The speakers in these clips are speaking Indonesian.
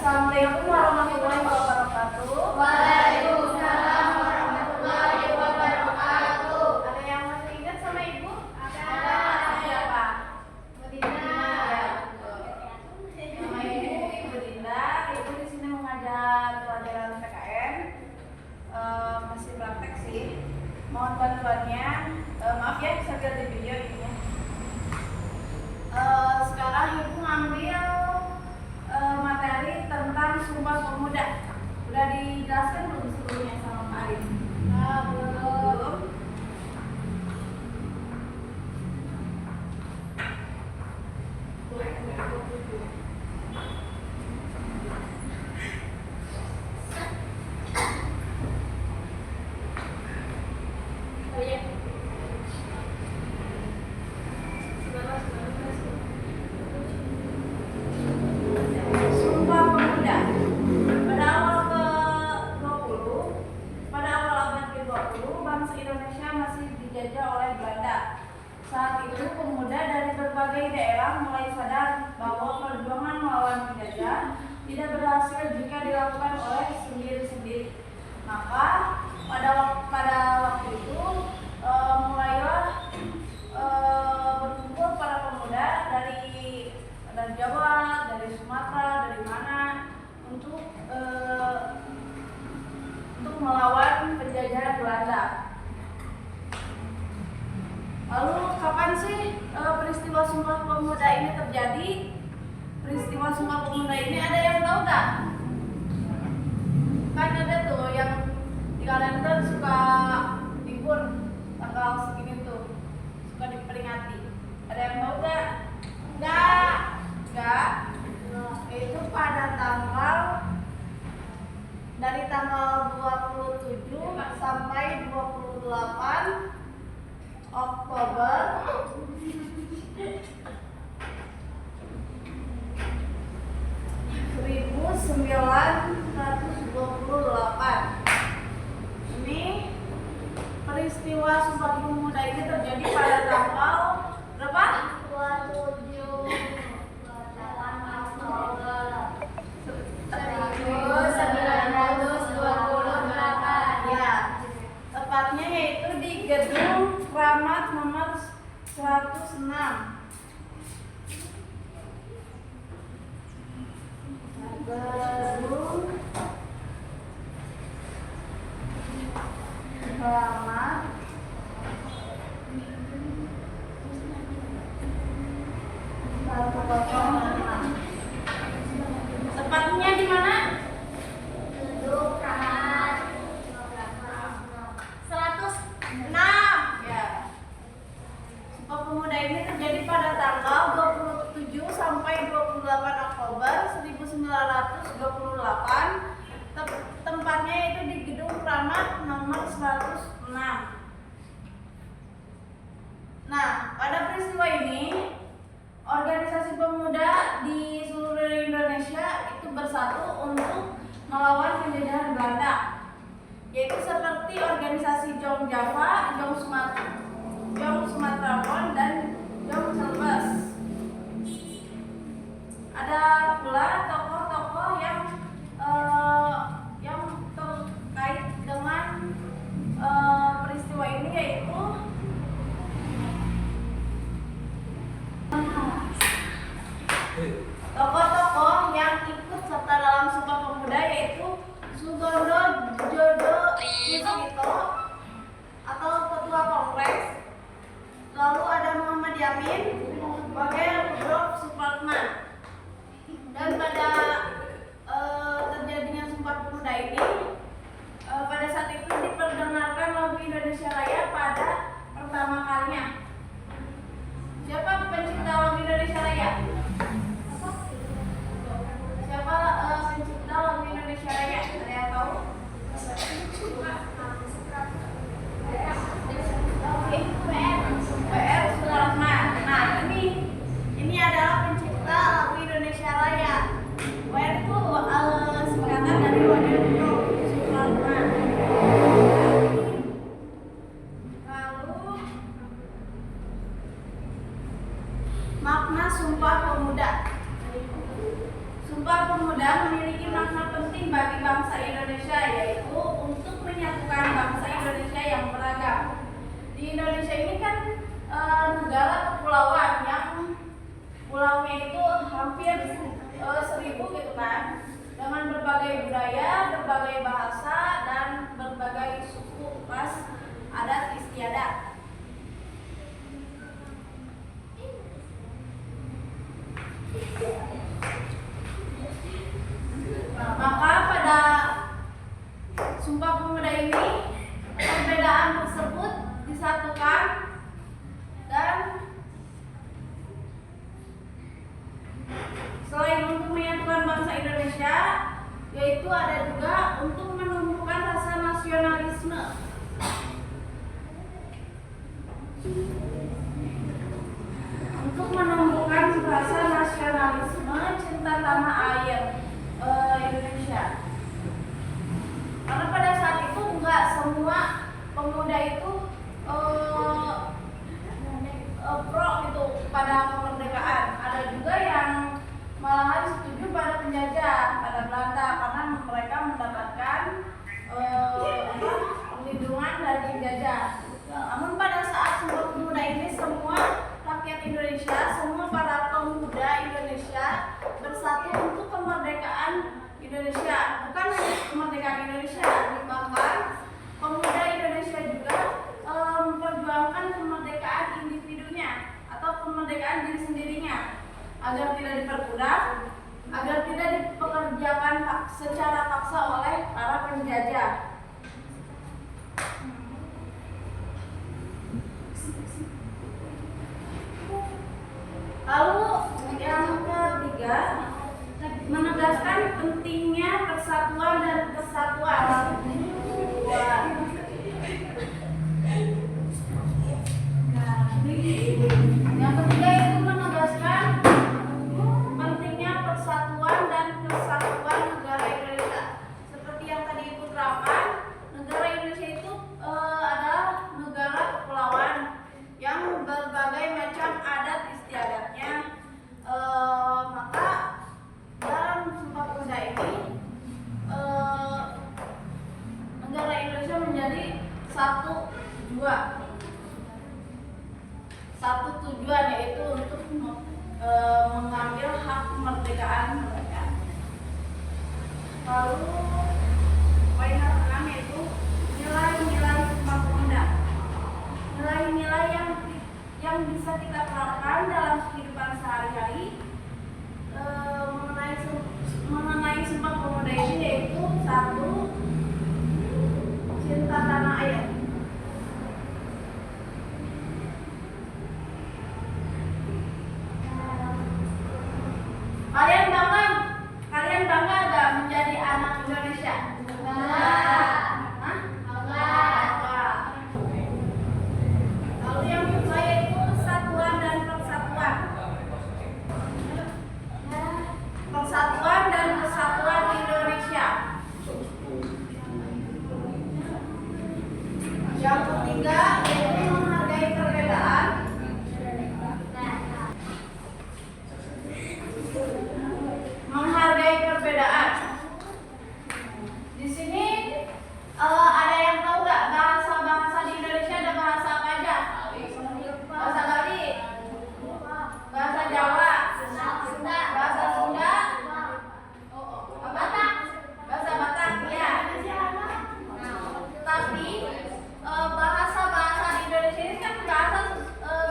Assalamualaikum warahmatullahi wabarakatuh. Waalaikumsalam warahmatullahi wabarakatuh. Ada yang masih ingat sama ibu? Ada. Siapa? Bu Dinda. Nama ibu Dinda. Ibu di sini mengajar pelajaran PKN. Masih praktek sih. Mohon bantuannya. Maaf ya, sambil di video ini. Sekarang ibu ngambil materi tentang Sumpah Pemuda. Udah dijelaskan belum sebelumnya sama Pak Arif? Belum. Sumpah Pemuda. Pada awal abad ke-20, bangsa Indonesia masih dijajah oleh Belanda. Saat itu pemuda dari berbagai daerah mulai sadar bahwa perjuangan melawan penjajah tidak berhasil jika dilakukan oleh sendiri-sendiri. Maka pada waktu itu mulailah berkumpul para pemuda dari Jawa, dari Sumatera, dari mana untuk melawan penjajahan Belanda. Lalu kapan sih peristiwa Sumpah Pemuda ini terjadi? Peristiwa Sumpah Pemuda ini ada yang tahu nggak? Kan ada tuh yang di kalender suka libur tanggal segini tuh, suka diperingati. Ada yang tahu nggak? Nggak. Itu pada dari tanggal 27 sampai 28 Oktober 1928. Ini peristiwa Sumpah Pemuda ini terjadi pada tanggal berapa? 27 1928. Ya, tepatnya yaitu di Gedung Kramat nomor 106. Gedung Kramat tepatnya di mana? Gedung Kramat 106. Ya. Sumpah Pemuda ini terjadi pada tanggal 27 sampai 28 Oktober 1928. Tempatnya itu di Gedung Kramat nomor 106. Nah, pada peristiwa ini organisasi pemuda di seluruh Indonesia itu bersatu untuk melawan penjajahan Belanda, yaitu seperti organisasi Jong Java, Jong Sumatera Pon, dan Jong Celebes. Ada pula tokoh-tokoh yang terkait dengan peristiwa ini, yaitu tokoh-tokoh yang ikut serta dalam Sumpah Pemuda, yaitu Sugondo Jojo Kusito atau Ketua Kongres. Lalu ada Muhammad Yamin sebagai Prof. Supratman. Dan pada terjadinya Sumpah Pemuda ini, pada saat itu diperdengarkan lagu Indonesia Raya pada pertama kalinya. Siapa pencipta lagu Indonesia Raya? Siapa pencipta lagu Indonesia Raya? Ada yang tahu? PR Supratman. Nah, ini adalah pencipta bangsa Indonesia, yaitu untuk menyatukan bangsa Indonesia yang beragam. Di Indonesia ini kan negara kepulauan yang pulaunya itu hampir 1000 gitu kan, dengan berbagai budaya, berbagai bahasa, dan berbagai suku, ras, adat istiadat. Maka pada Sumpah Pemuda ini perbedaan tersebut disatukan dan selain untuk menyatukan bangsa Indonesia, yaitu ada juga untuk menumbuhkan rasa nasionalisme. Untuk menumbuhkan rasa nasionalisme, cinta tanah air Indonesia. Karena pada saat itu enggak semua pemuda itu pro gitu pada kemerdekaan. Ada juga yang malahan setuju pada penjajah, pada Belanda, karena mereka mendapatkan perlindungan dari penjajah. Namun pada saat Sumpah Pemuda ini semua rakyat Indonesia, semua para pemuda Indonesia bersatu untuk kemerdekaan Indonesia. Bukan hanya kemerdekaan Indonesia, bahkan pemuda Indonesia juga memperjuangkan kemerdekaan individunya atau kemerdekaan diri sendirinya, agar tidak diperbudak, agar tidak dipekerjakan secara paksa oleh para penjajah. Lalu yang ketiga, menegaskan pentingnya persatuan dan kesatuan. Yang ketiga itu menegaskan pentingnya persatuan dan kesatuan negara Indonesia. Seperti yang tadi Ibu terangkan, negara Indonesia itu adalah negara kepulauan yang berbagai macam adat istiadatnya. Maka dalam Sumpah Pemuda ini negara Indonesia menjadi satu tujuan, yaitu untuk mengambil hak kemerdekaan mereka. Lalu poin ke-6 yaitu nilai-nilai Sumpah Pemuda. Nilai-nilai yang bisa kita terapkan dalam kehidupan sehari-hari mengenai Sumpah Pemuda ini, yaitu 1. Cinta tanah air. Kalian bangga gak menjadi anak Indonesia? Lalu yang kedua yaitu persatuan dan persatuan. Persatuan dan kesatuan Indonesia. Yang ketiga yaitu menghargai perbedaan. Menghargai perbedaan. Di sini ada yang tahu nggak bahasa di Indonesia ada bahasa apa aja? Bahasa Bali, bahasa Jawa, bahasa Sunda, bahasa Batak, ya. Tapi bahasa-bahasa di Indonesia ini kan bahasa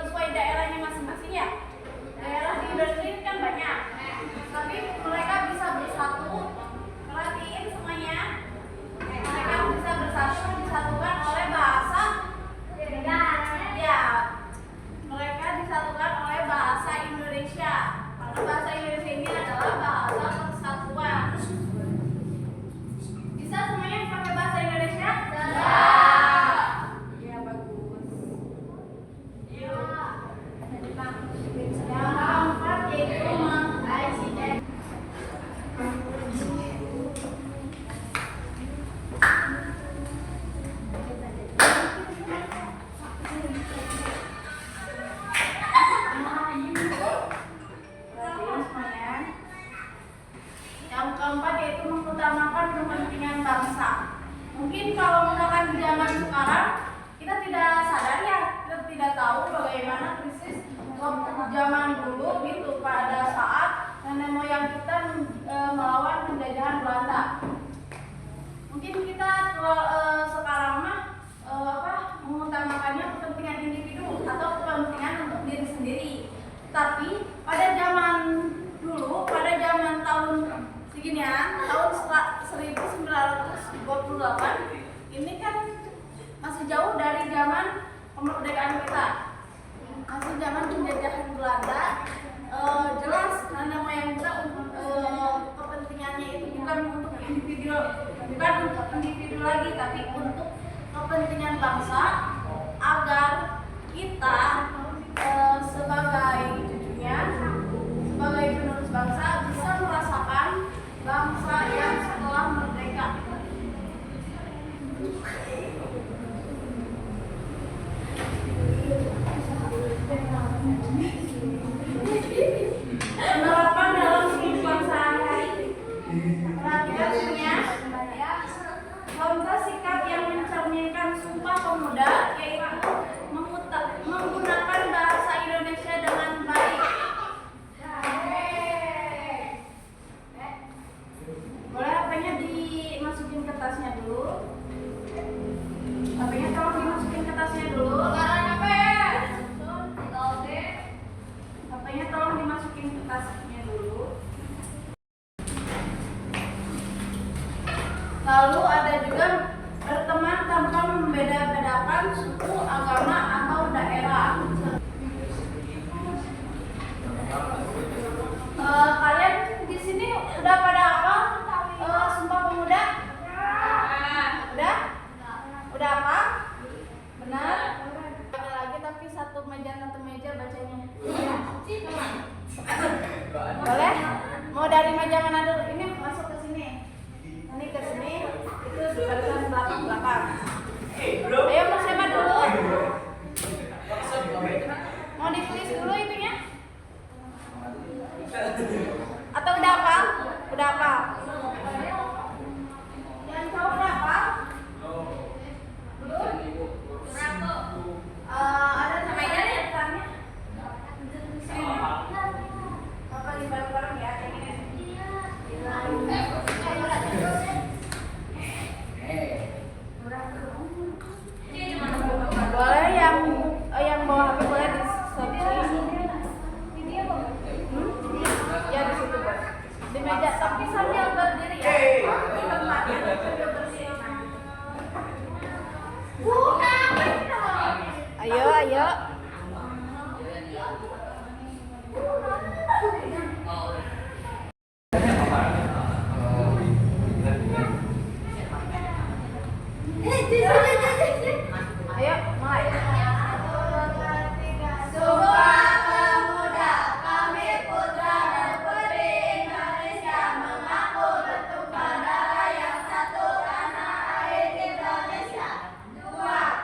sesuai daerahnya masing-masing ya. Daerah di Indonesia ini kan banyak. Tapi mereka bisa bersatu, perhatiin semuanya. Mereka bisa bersatu, disatukan oleh bahasa. Ya, mereka disatukan oleh bahasa Indonesia. Karena bahasa Indonesia ini adalah bahasa persatuan. Bisa semuanya pakai bahasa Indonesia? Ya, bagus. Yang keempat yaitu mengutamakan kepentingan bangsa. Mungkin kalau misalkan di zaman sekarang kita tidak sadar ya, kita tidak tahu bagaimana krisis waktu zaman dulu gitu pada saat nenek moyang kita melawan penjajahan Belanda. Mungkin kita sekarang mah mengutamakannya kepentingan individu atau kepentingan untuk diri sendiri. Tapi pada zaman dulu, pada zaman tahun seginian, tahun 1928, ini kan masih jauh dari zaman kemerdekaan kita, masih zaman penjajahan Belanda. Jelas nenek moyang kita kepentingannya itu bukan untuk individu, bukan untuk individu lagi, tapi untuk kepentingan bangsa, agar kita sebagai cucunya, sebagai penerus bangsa bisa merasakan bangsa yang setelah merdeka. Penerapan dalam kehidupan sehari-hari. Perhatikan punya contoh sikap yang mencerminkan Sumpah Pemuda, yaitu menggunakan bahasa Indonesia dengan baik. Boleh HP-nya dimasukin ke tasnya dulu. HP-nya tolong dimasukin ke tasnya dulu. HP-nya tolong dimasukin ke tasnya dulu. Lalu ada juga berteman tanpa membeda-bedakan suku, agama, atau daerah. Kalian di sini udah pada apa? Sumpah Pemuda? Udah? Udah apa? Benar? Lagi tapi satu meja bacanya. Boleh? Mau dari meja mana dulu? Ini masuk ke sini. Ini ke sini. Itu di barisan belakang. Ayo mau siapa dulu? Mau ditulis dulu itunya? Atau udah apa? Udah apa? Yang cowok udah apa? Belum? Ada namanya ya pesannya? Bapak di bareng-bareng ya, kayak gini. Boleh yang bawa HP boleh di ya di situ boleh. Di meja tapi sambil berdiri ya. Di tempatnya sambil berdiri. Ayo. Ayo, mulai. Sumpah Pemuda, kami putra dan putri Indonesia, mengaku bertumpah darah yang satu tanah air Indonesia. 2.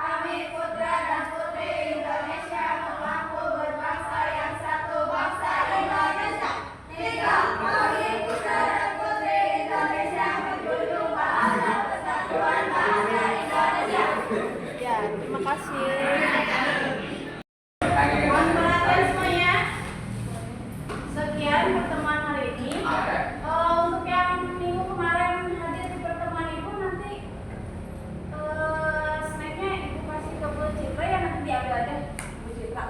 Kami putra dan putri Indonesia, mengaku berbangsa yang satu, bangsa Indonesia. 3. Kami putra dan putri Indonesia, menjunjung bahasa persatuan bangsa Indonesia. Ya, terima kasih. Mohon perhatian semuanya. Sekian pertemuan hari ini. Untuk yang minggu kemarin hadir di pertemuan ibu, nanti snacknya ibu kasih ke Bu Citra ya, nanti diambil aja Bu Citra.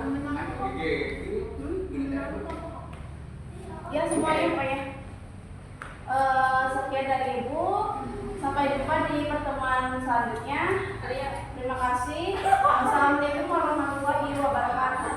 Ya semuanya Pak ya. Sekian dari ibu. Sampai jumpa di pertemuan selanjutnya. Terima kasih. Assalamualaikum warahmatullahi wabarakatuh.